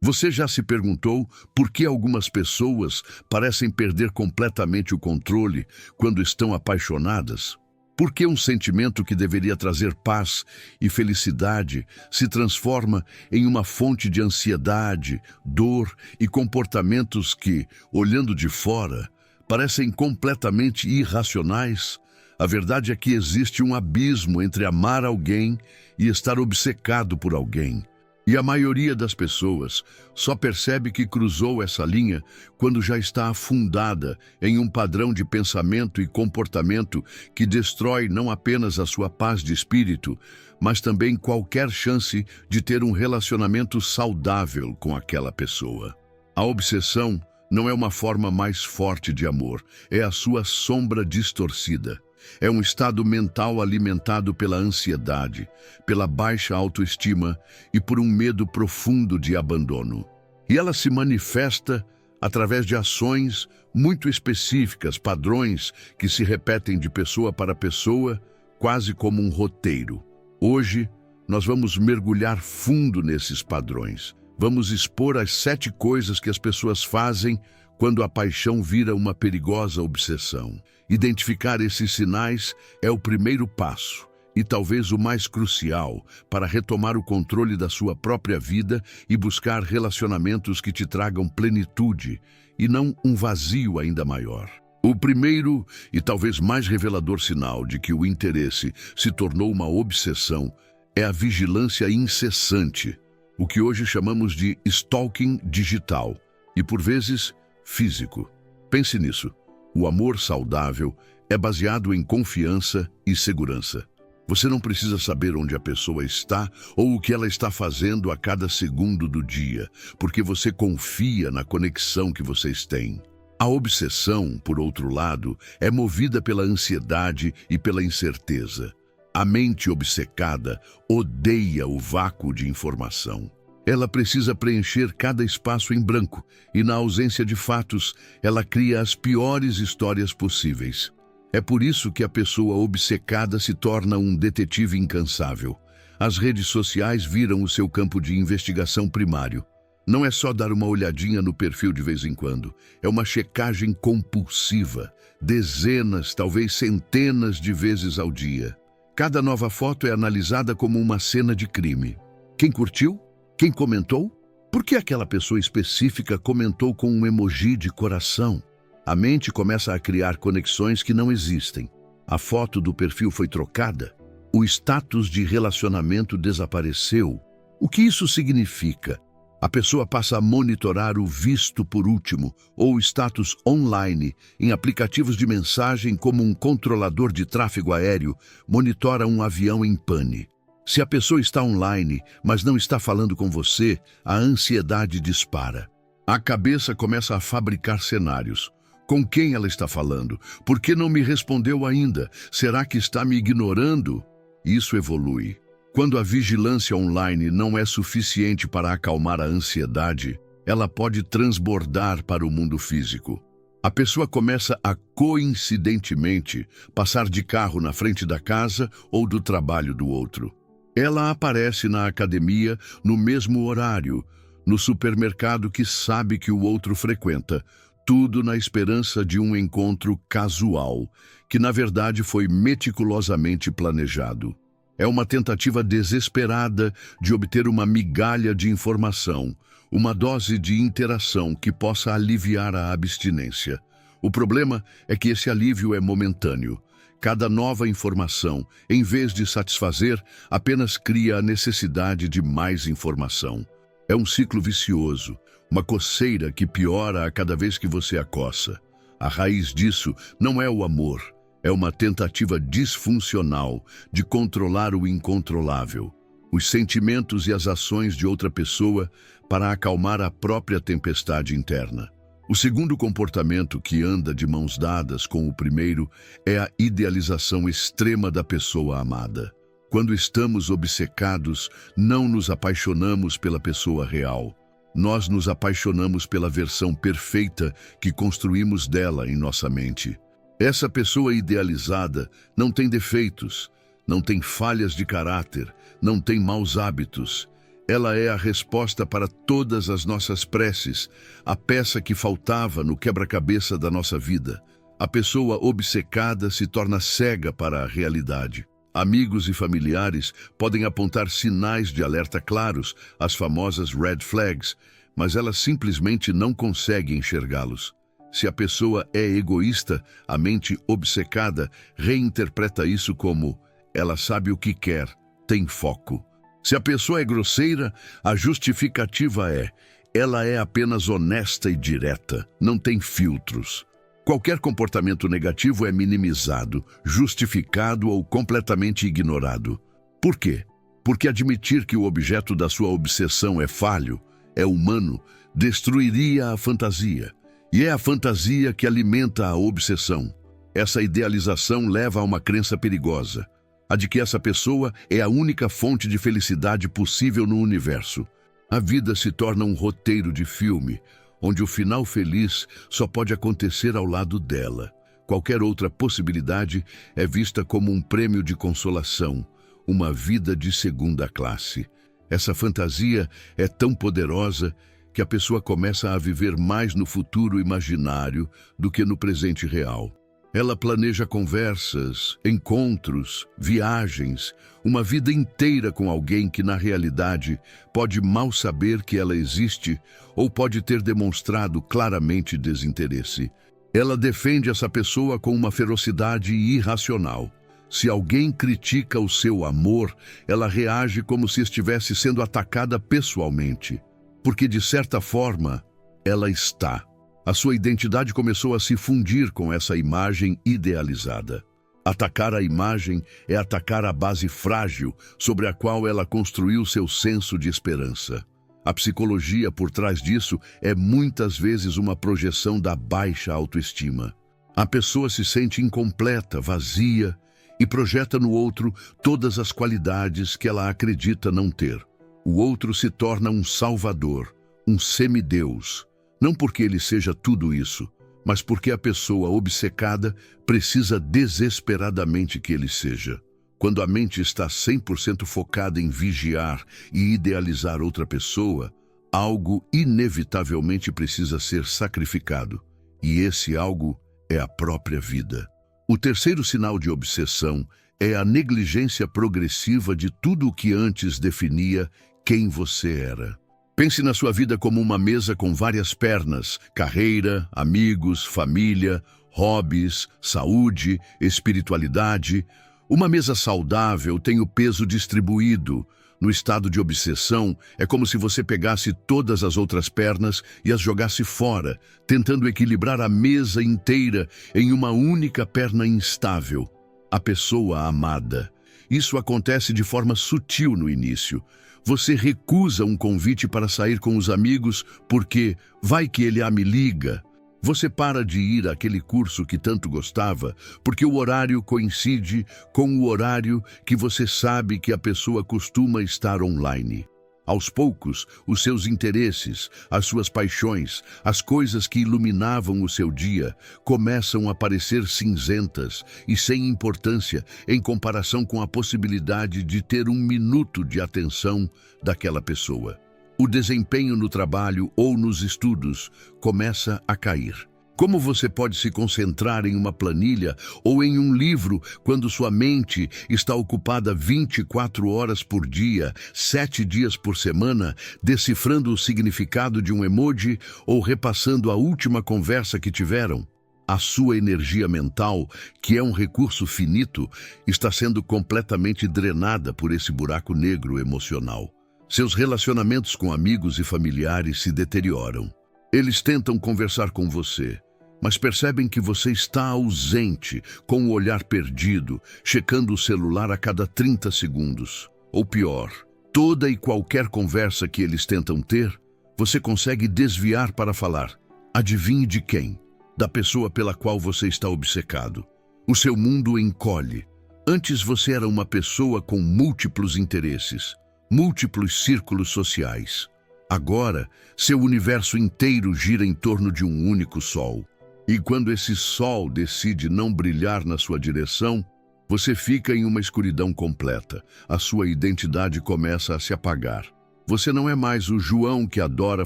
Você já se perguntou por que algumas pessoas parecem perder completamente o controle quando estão apaixonadas? Por que um sentimento que deveria trazer paz e felicidade se transforma em uma fonte de ansiedade, dor e comportamentos que, olhando de fora, parecem completamente irracionais? A verdade é que existe um abismo entre amar alguém e estar obcecado por alguém. E a maioria das pessoas só percebe que cruzou essa linha quando já está afundada em um padrão de pensamento e comportamento que destrói não apenas a sua paz de espírito, mas também qualquer chance de ter um relacionamento saudável com aquela pessoa. A obsessão não é uma forma mais forte de amor, é a sua sombra distorcida. É um estado mental alimentado pela ansiedade, pela baixa autoestima e por um medo profundo de abandono. E ela se manifesta através de ações muito específicas, padrões que se repetem de pessoa para pessoa, quase como um roteiro. Hoje, nós vamos mergulhar fundo nesses padrões. Vamos expor as 7 coisas que as pessoas fazem quando a paixão vira uma perigosa obsessão. Identificar esses sinais é o primeiro passo e talvez o mais crucial para retomar o controle da sua própria vida e buscar relacionamentos que te tragam plenitude e não um vazio ainda maior. O primeiro e talvez mais revelador sinal de que o interesse se tornou uma obsessão é a vigilância incessante, o que hoje chamamos de stalking digital e, por vezes, físico. Pense nisso. O amor saudável é baseado em confiança e segurança. Você não precisa saber onde a pessoa está ou o que ela está fazendo a cada segundo do dia, porque você confia na conexão que vocês têm. A obsessão, por outro lado, é movida pela ansiedade e pela incerteza. A mente obcecada odeia o vácuo de informação. Ela precisa preencher cada espaço em branco e, na ausência de fatos, ela cria as piores histórias possíveis. É por isso que a pessoa obcecada se torna um detetive incansável. As redes sociais viram o seu campo de investigação primário. Não é só dar uma olhadinha no perfil de vez em quando. É uma checagem compulsiva, dezenas, talvez centenas de vezes ao dia. Cada nova foto é analisada como uma cena de crime. Quem curtiu? Quem comentou? Por que aquela pessoa específica comentou com um emoji de coração? A mente começa a criar conexões que não existem. A foto do perfil foi trocada. O status de relacionamento desapareceu. O que isso significa? A pessoa passa a monitorar o visto por último ou o status online em aplicativos de mensagem como um controlador de tráfego aéreo monitora um avião em pane. Se a pessoa está online, mas não está falando com você, a ansiedade dispara. A cabeça começa a fabricar cenários. Com quem ela está falando? Por que não me respondeu ainda? Será que está me ignorando? Isso evolui. Quando a vigilância online não é suficiente para acalmar a ansiedade, ela pode transbordar para o mundo físico. A pessoa começa a, coincidentemente, passar de carro na frente da casa ou do trabalho do outro. Ela aparece na academia no mesmo horário, no supermercado que sabe que o outro frequenta, tudo na esperança de um encontro casual, que na verdade foi meticulosamente planejado. É uma tentativa desesperada de obter uma migalha de informação, uma dose de interação que possa aliviar a abstinência. O problema é que esse alívio é momentâneo. Cada nova informação, em vez de satisfazer, apenas cria a necessidade de mais informação. É um ciclo vicioso, uma coceira que piora a cada vez que você a coça. A raiz disso não é o amor, é uma tentativa disfuncional de controlar o incontrolável, os sentimentos e as ações de outra pessoa para acalmar a própria tempestade interna. O segundo comportamento que anda de mãos dadas com o primeiro é a idealização extrema da pessoa amada. Quando estamos obcecados, não nos apaixonamos pela pessoa real. Nós nos apaixonamos pela versão perfeita que construímos dela em nossa mente. Essa pessoa idealizada não tem defeitos, não tem falhas de caráter, não tem maus hábitos. Ela é a resposta para todas as nossas preces, a peça que faltava no quebra-cabeça da nossa vida. A pessoa obcecada se torna cega para a realidade. Amigos e familiares podem apontar sinais de alerta claros, as famosas red flags, mas ela simplesmente não consegue enxergá-los. Se a pessoa é egoísta, a mente obcecada reinterpreta isso como ela sabe o que quer, tem foco. Se a pessoa é grosseira, a justificativa é ela é apenas honesta e direta, não tem filtros. Qualquer comportamento negativo é minimizado, justificado ou completamente ignorado. Por quê? Porque admitir que o objeto da sua obsessão é falho, é humano, destruiria a fantasia. E é a fantasia que alimenta a obsessão. Essa idealização leva a uma crença perigosa, a de que essa pessoa é a única fonte de felicidade possível no universo. A vida se torna um roteiro de filme, onde o final feliz só pode acontecer ao lado dela. Qualquer outra possibilidade é vista como um prêmio de consolação, uma vida de segunda classe. Essa fantasia é tão poderosa que a pessoa começa a viver mais no futuro imaginário do que no presente real. Ela planeja conversas, encontros, viagens, uma vida inteira com alguém que, na realidade, pode mal saber que ela existe ou pode ter demonstrado claramente desinteresse. Ela defende essa pessoa com uma ferocidade irracional. Se alguém critica o seu amor, ela reage como se estivesse sendo atacada pessoalmente. Porque, de certa forma, ela está. A sua identidade começou a se fundir com essa imagem idealizada. Atacar a imagem é atacar a base frágil sobre a qual ela construiu seu senso de esperança. A psicologia por trás disso é muitas vezes uma projeção da baixa autoestima. A pessoa se sente incompleta, vazia e projeta no outro todas as qualidades que ela acredita não ter. O outro se torna um salvador, um semideus, não porque ele seja tudo isso, mas porque a pessoa obcecada precisa desesperadamente que ele seja. Quando a mente está 100% focada em vigiar e idealizar outra pessoa, algo inevitavelmente precisa ser sacrificado, e esse algo é a própria vida. O terceiro sinal de obsessão é a negligência progressiva de tudo o que antes definia quem você era. Pense na sua vida como uma mesa com várias pernas: carreira, amigos, família, hobbies, saúde, espiritualidade. Uma mesa saudável tem o peso distribuído. No estado de obsessão, é como se você pegasse todas as outras pernas e as jogasse fora, tentando equilibrar a mesa inteira em uma única perna instável. A pessoa amada. Isso acontece de forma sutil no início. Você recusa um convite para sair com os amigos porque vai que ele me liga. Você para de ir àquele curso que tanto gostava porque o horário coincide com o horário que você sabe que a pessoa costuma estar online. Aos poucos, os seus interesses, as suas paixões, as coisas que iluminavam o seu dia, começam a parecer cinzentas e sem importância em comparação com a possibilidade de ter um minuto de atenção daquela pessoa. O desempenho no trabalho ou nos estudos começa a cair. Como você pode se concentrar em uma planilha ou em um livro quando sua mente está ocupada 24 horas por dia, 7 dias por semana, decifrando o significado de um emoji ou repassando a última conversa que tiveram? A sua energia mental, que é um recurso finito, está sendo completamente drenada por esse buraco negro emocional. Seus relacionamentos com amigos e familiares se deterioram. Eles tentam conversar com você, mas percebem que você está ausente, com o olhar perdido, checando o celular a cada 30 segundos. Ou pior, toda e qualquer conversa que eles tentam ter, você consegue desviar para falar. Adivinhe de quem? Da pessoa pela qual você está obcecado. O seu mundo encolhe. Antes você era uma pessoa com múltiplos interesses, múltiplos círculos sociais. Agora, seu universo inteiro gira em torno de um único sol. E quando esse sol decide não brilhar na sua direção, você fica em uma escuridão completa. A sua identidade começa a se apagar. Você não é mais o João que adora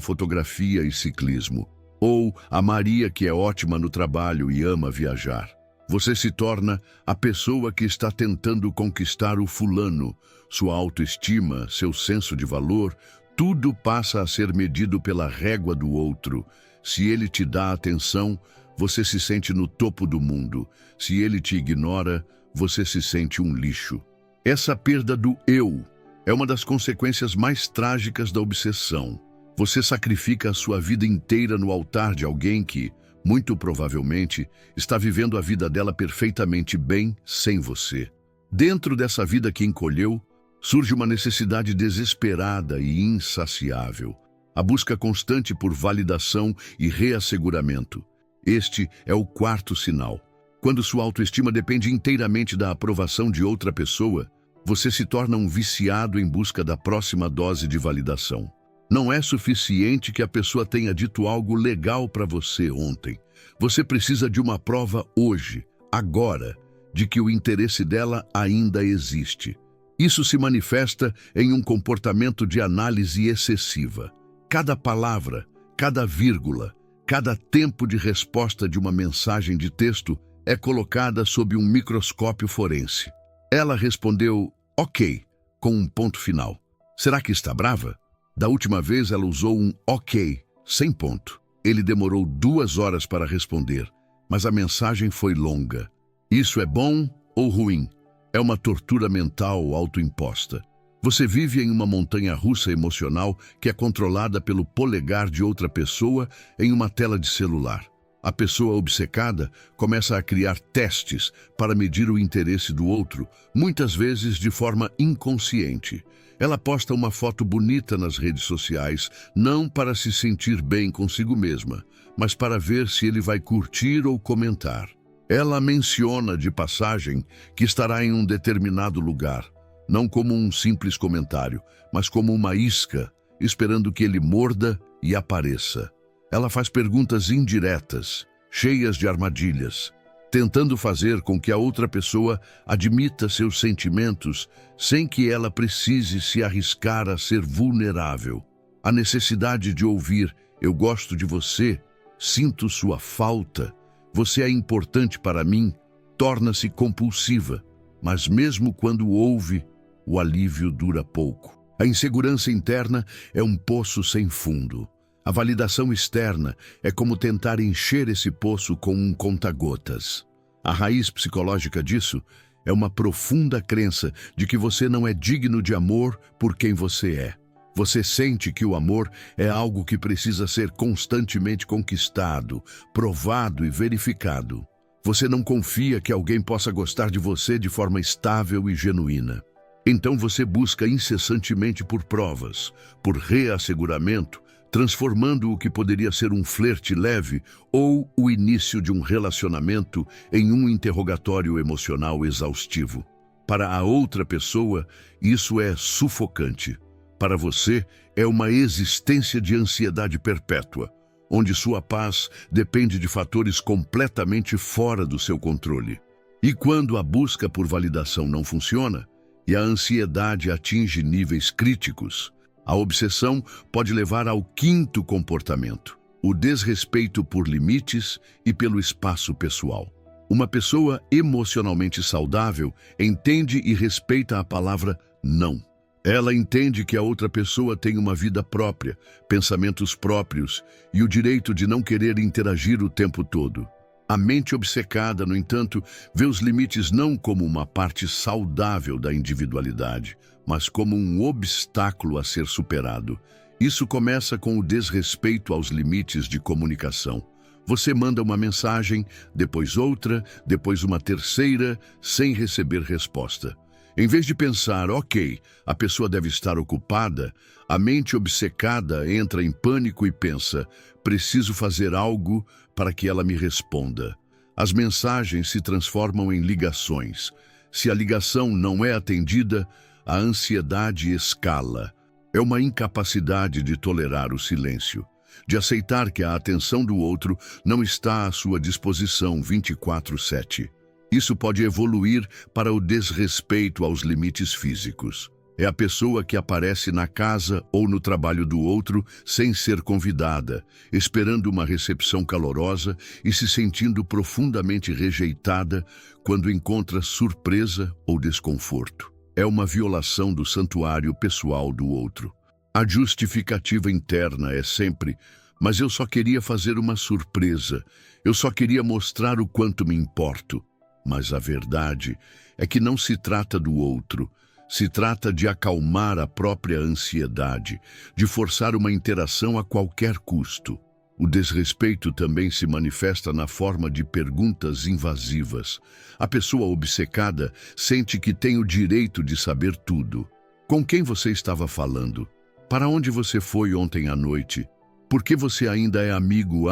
fotografia e ciclismo, ou a Maria que é ótima no trabalho e ama viajar. Você se torna a pessoa que está tentando conquistar o fulano. Sua autoestima, seu senso de valor, tudo passa a ser medido pela régua do outro. Se ele te dá atenção, você se sente no topo do mundo. Se ele te ignora, você se sente um lixo. Essa perda do eu é uma das consequências mais trágicas da obsessão. Você sacrifica a sua vida inteira no altar de alguém que, muito provavelmente, está vivendo a vida dela perfeitamente bem sem você. Dentro dessa vida que encolheu, surge uma necessidade desesperada e insaciável. A busca constante por validação e reasseguramento. Este é o quarto sinal. Quando sua autoestima depende inteiramente da aprovação de outra pessoa, você se torna um viciado em busca da próxima dose de validação. Não é suficiente que a pessoa tenha dito algo legal para você ontem. Você precisa de uma prova hoje, agora, de que o interesse dela ainda existe. Isso se manifesta em um comportamento de análise excessiva. Cada palavra, cada vírgula, cada tempo de resposta de uma mensagem de texto é colocada sob um microscópio forense. Ela respondeu, ok, com um ponto final. Será que está brava? Da última vez ela usou um ok, sem ponto. Ele demorou 2 horas para responder, mas a mensagem foi longa. Isso é bom ou ruim? É uma tortura mental autoimposta. Você vive em uma montanha-russa emocional que é controlada pelo polegar de outra pessoa em uma tela de celular. A pessoa obcecada começa a criar testes para medir o interesse do outro, muitas vezes de forma inconsciente. Ela posta uma foto bonita nas redes sociais, não para se sentir bem consigo mesma, mas para ver se ele vai curtir ou comentar. Ela menciona de passagem que estará em um determinado lugar, não como um simples comentário, mas como uma isca, esperando que ele morda e apareça. Ela faz perguntas indiretas, cheias de armadilhas, tentando fazer com que a outra pessoa admita seus sentimentos sem que ela precise se arriscar a ser vulnerável. A necessidade de ouvir "eu gosto de você", "sinto sua falta", "você é importante para mim", torna-se compulsiva, mas mesmo quando ouve, o alívio dura pouco. A insegurança interna é um poço sem fundo. A validação externa é como tentar encher esse poço com um conta-gotas. A raiz psicológica disso é uma profunda crença de que você não é digno de amor por quem você é. Você sente que o amor é algo que precisa ser constantemente conquistado, provado e verificado. Você não confia que alguém possa gostar de você de forma estável e genuína. Então você busca incessantemente por provas, por reasseguramento, transformando o que poderia ser um flerte leve ou o início de um relacionamento em um interrogatório emocional exaustivo. Para a outra pessoa, isso é sufocante. Para você, é uma existência de ansiedade perpétua, onde sua paz depende de fatores completamente fora do seu controle. E quando a busca por validação não funciona, e a ansiedade atinge níveis críticos, a obsessão pode levar ao quinto comportamento, o desrespeito por limites e pelo espaço pessoal. Uma pessoa emocionalmente saudável entende e respeita a palavra não. Ela entende que a outra pessoa tem uma vida própria, pensamentos próprios e o direito de não querer interagir o tempo todo. A mente obcecada, no entanto, vê os limites não como uma parte saudável da individualidade, mas como um obstáculo a ser superado. Isso começa com o desrespeito aos limites de comunicação. Você manda uma mensagem, depois outra, depois uma terceira, sem receber resposta. Em vez de pensar, ok, a pessoa deve estar ocupada, a mente obcecada entra em pânico e pensa, preciso fazer algo para que ela me responda. As mensagens se transformam em ligações. Se a ligação não é atendida, a ansiedade escala. É uma incapacidade de tolerar o silêncio, de aceitar que a atenção do outro não está à sua disposição 24/7. Isso pode evoluir para o desrespeito aos limites físicos. É a pessoa que aparece na casa ou no trabalho do outro sem ser convidada, esperando uma recepção calorosa e se sentindo profundamente rejeitada quando encontra surpresa ou desconforto. É uma violação do santuário pessoal do outro. A justificativa interna é sempre: mas eu só queria fazer uma surpresa, eu só queria mostrar o quanto me importo. Mas a verdade é que não se trata do outro. Se trata de acalmar a própria ansiedade, de forçar uma interação a qualquer custo. O desrespeito também se manifesta na forma de perguntas invasivas. A pessoa obcecada sente que tem o direito de saber tudo. Com quem você estava falando? Para onde você foi ontem à noite? Por que você ainda é amigo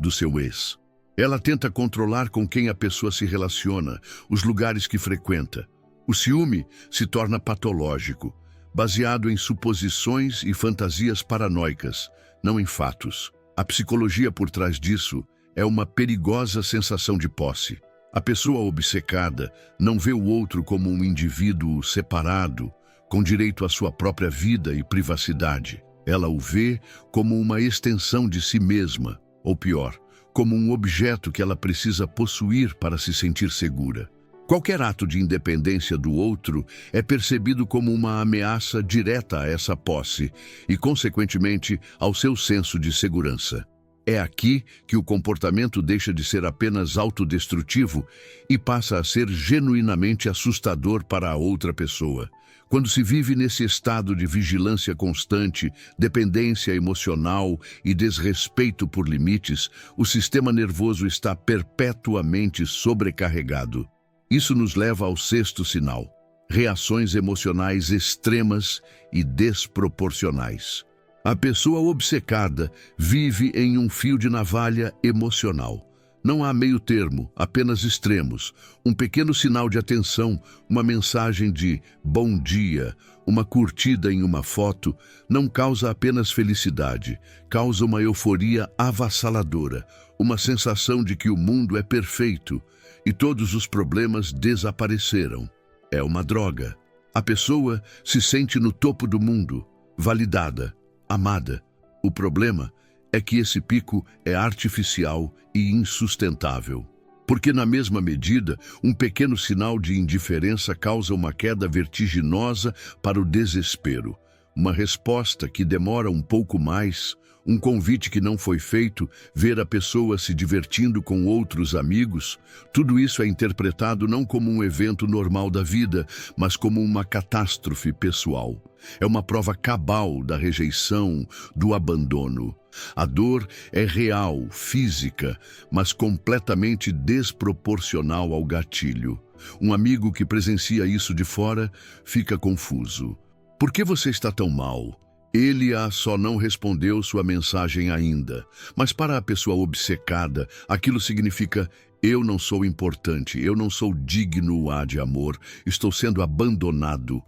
do seu ex? Ela tenta controlar com quem a pessoa se relaciona, os lugares que frequenta. O ciúme se torna patológico, baseado em suposições e fantasias paranoicas, não em fatos. A psicologia por trás disso é uma perigosa sensação de posse. A pessoa obcecada não vê o outro como um indivíduo separado, com direito à sua própria vida e privacidade. Ela o vê como uma extensão de si mesma, ou pior, como um objeto que ela precisa possuir para se sentir segura. Qualquer ato de independência do outro é percebido como uma ameaça direta a essa posse e, consequentemente, ao seu senso de segurança. É aqui que o comportamento deixa de ser apenas autodestrutivo e passa a ser genuinamente assustador para a outra pessoa. Quando se vive nesse estado de vigilância constante, dependência emocional e desrespeito por limites, o sistema nervoso está perpetuamente sobrecarregado. Isso nos leva ao sexto sinal: reações emocionais extremas e desproporcionais. A pessoa obcecada vive em um fio de navalha emocional. Não há meio termo, apenas extremos. Um pequeno sinal de atenção, uma mensagem de bom dia, uma curtida em uma foto, não causa apenas felicidade, causa uma euforia avassaladora, uma sensação de que o mundo é perfeito e todos os problemas desapareceram. É uma droga. A pessoa se sente no topo do mundo, validada, amada. O problema é que esse pico é artificial e insustentável. Porque, na mesma medida, um pequeno sinal de indiferença causa uma queda vertiginosa para o desespero. Uma resposta que demora um pouco mais, um convite que não foi feito, ver a pessoa se divertindo com outros amigos, tudo isso é interpretado não como um evento normal da vida, mas como uma catástrofe pessoal. É uma prova cabal da rejeição, do abandono. A dor é real, física, mas completamente desproporcional ao gatilho. Um amigo que presencia isso de fora fica confuso. Por que você está tão mal? Ele só não respondeu sua mensagem ainda. Mas para a pessoa obcecada, aquilo significa: eu não sou importante, eu não sou digno de amor, estou sendo abandonado.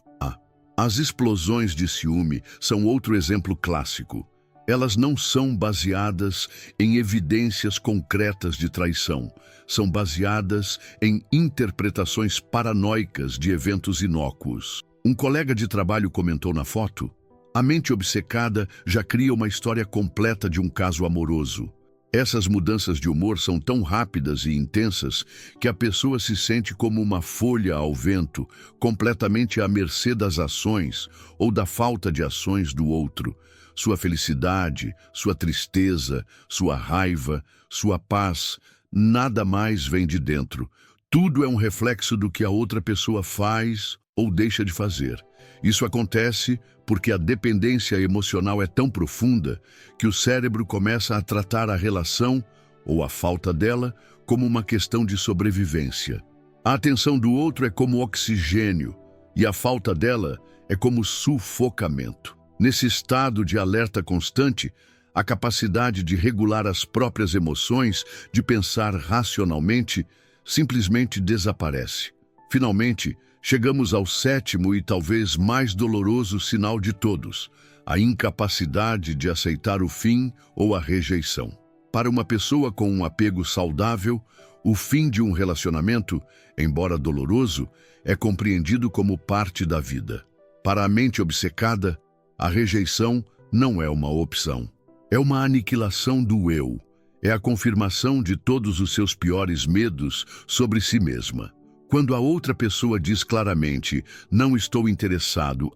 As explosões de ciúme são outro exemplo clássico. Elas não são baseadas em evidências concretas de traição. São baseadas em interpretações paranoicas de eventos inócuos. Um colega de trabalho comentou na foto: a mente obcecada já cria uma história completa de um caso amoroso. Essas mudanças de humor são tão rápidas e intensas que a pessoa se sente como uma folha ao vento, completamente à mercê das ações ou da falta de ações do outro. Sua felicidade, sua tristeza, sua raiva, sua paz, nada mais vem de dentro. Tudo é um reflexo do que a outra pessoa faz ou deixa de fazer. Isso acontece porque a dependência emocional é tão profunda que o cérebro começa a tratar a relação, ou a falta dela, como uma questão de sobrevivência. A atenção do outro é como oxigênio, e a falta dela é como sufocamento. Nesse estado de alerta constante, a capacidade de regular as próprias emoções, de pensar racionalmente, simplesmente desaparece. Finalmente, chegamos ao sétimo e talvez mais doloroso sinal de todos: a incapacidade de aceitar o fim ou a rejeição. Para uma pessoa com um apego saudável, o fim de um relacionamento, embora doloroso, é compreendido como parte da vida. Para a mente obcecada, a rejeição não é uma opção. É uma aniquilação do eu. É a confirmação de todos os seus piores medos sobre si mesma. Quando a outra pessoa diz claramente, não estou interessado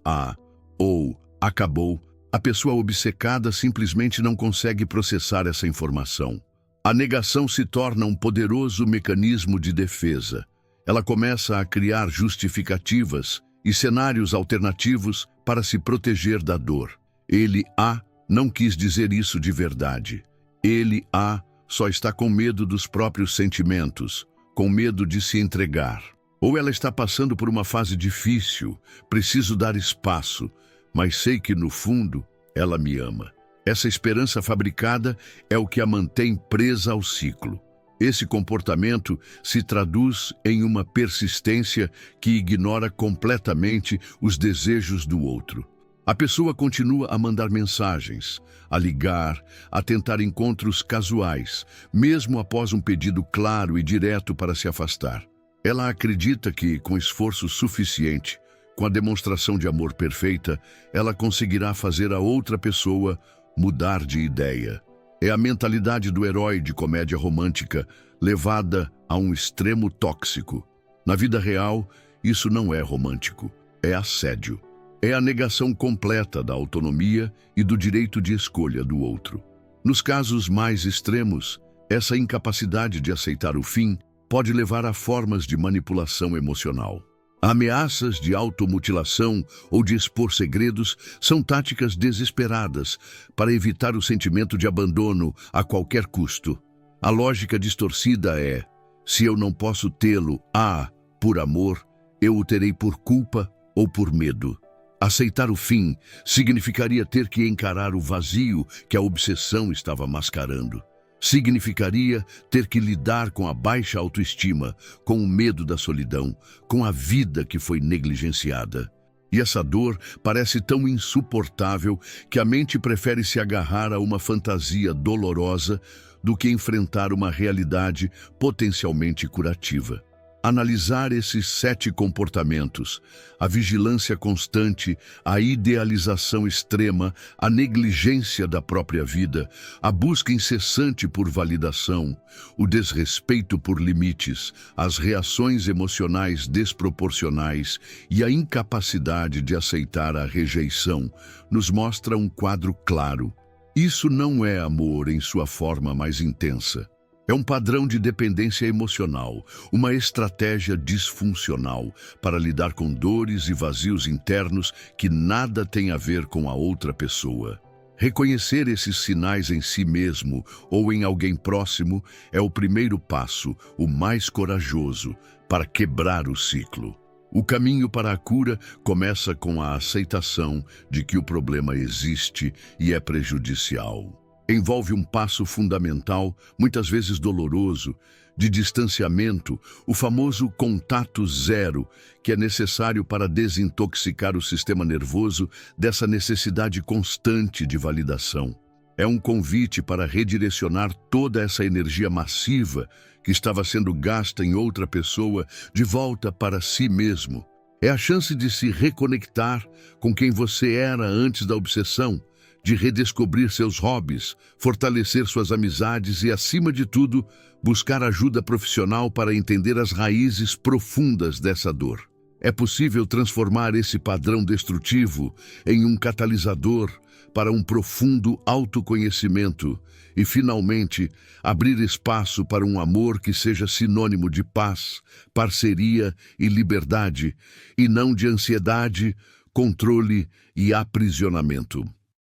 ou acabou, a pessoa obcecada simplesmente não consegue processar essa informação. A negação se torna um poderoso mecanismo de defesa. Ela começa a criar justificativas e cenários alternativos para se proteger da dor. Ele, não quis dizer isso de verdade. Ele, só está com medo dos próprios sentimentos, com medo de se entregar. Ou ela está passando por uma fase difícil, preciso dar espaço, mas sei que no fundo ela me ama. Essa esperança fabricada é o que a mantém presa ao ciclo. Esse comportamento se traduz em uma persistência que ignora completamente os desejos do outro. A pessoa continua a mandar mensagens, a ligar, a tentar encontros casuais, mesmo após um pedido claro e direto para se afastar. Ela acredita que, com esforço suficiente, com a demonstração de amor perfeita, ela conseguirá fazer a outra pessoa mudar de ideia. É a mentalidade do herói de comédia romântica levada a um extremo tóxico. Na vida real, isso não é romântico, é assédio. É a negação completa da autonomia e do direito de escolha do outro. Nos casos mais extremos, essa incapacidade de aceitar o fim pode levar a formas de manipulação emocional. Ameaças de automutilação ou de expor segredos são táticas desesperadas para evitar o sentimento de abandono a qualquer custo. A lógica distorcida é: se eu não posso tê-lo, por amor, eu o terei por culpa ou por medo. Aceitar o fim significaria ter que encarar o vazio que a obsessão estava mascarando. Significaria ter que lidar com a baixa autoestima, com o medo da solidão, com a vida que foi negligenciada. E essa dor parece tão insuportável que a mente prefere se agarrar a uma fantasia dolorosa do que enfrentar uma realidade potencialmente curativa. Analisar esses 7 comportamentos, a vigilância constante, a idealização extrema, a negligência da própria vida, a busca incessante por validação, o desrespeito por limites, as reações emocionais desproporcionais e a incapacidade de aceitar a rejeição, nos mostra um quadro claro. Isso não é amor em sua forma mais intensa. É um padrão de dependência emocional, uma estratégia disfuncional para lidar com dores e vazios internos que nada têm a ver com a outra pessoa. Reconhecer esses sinais em si mesmo ou em alguém próximo é o primeiro passo, o mais corajoso, para quebrar o ciclo. O caminho para a cura começa com a aceitação de que o problema existe e é prejudicial. Envolve um passo fundamental, muitas vezes doloroso, de distanciamento, o famoso contato zero, que é necessário para desintoxicar o sistema nervoso dessa necessidade constante de validação. É um convite para redirecionar toda essa energia massiva que estava sendo gasta em outra pessoa de volta para si mesmo. É a chance de se reconectar com quem você era antes da obsessão, de redescobrir seus hobbies, fortalecer suas amizades e, acima de tudo, buscar ajuda profissional para entender as raízes profundas dessa dor. É possível transformar esse padrão destrutivo em um catalisador para um profundo autoconhecimento e, finalmente, abrir espaço para um amor que seja sinônimo de paz, parceria e liberdade, e não de ansiedade, controle e aprisionamento.